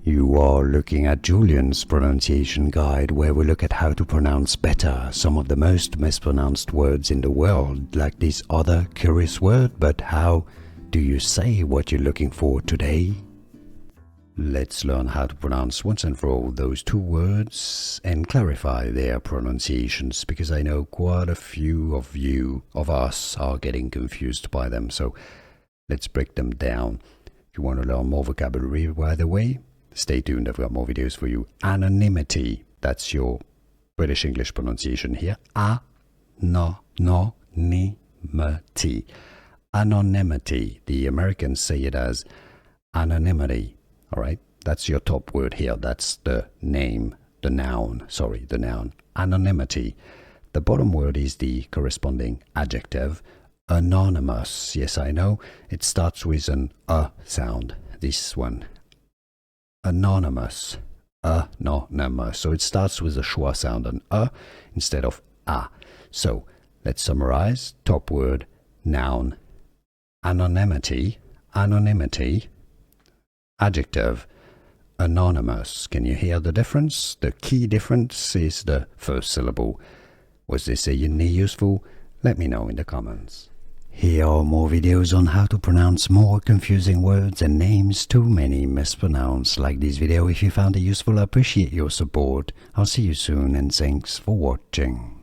You are looking at Julian's pronunciation guide, where we look at how to pronounce better some of the most mispronounced words in the world, like this other curious word. But how do you say what you're looking for today? Let's learn how to pronounce once and for all those two words and clarify their pronunciations, because I know quite a few of us are getting confused by them. So let's break them down. If you want to learn more vocabulary, by the way, stay tuned, I've got more videos for you. Anonymity, that's your British English pronunciation here. Anonymity. Anonymity. The Americans say it as anonymity. All right, that's your top word here. That's the noun. Anonymity. The bottom word is the corresponding adjective. Anonymous. Yes, I know. It starts with an sound. This one. Anonymous. Anonymous. So it starts with a schwa sound, an instead of a. So let's summarize. Top word, noun. Anonymity. Anonymity. Adjective, anonymous. Can you hear the difference? The key difference is the first syllable. Was this any useful? Let me know in the comments. Here are more videos on how to pronounce more confusing words and names too many mispronounced. Like this video if you found it useful. I appreciate your support. I'll see you soon and thanks for watching.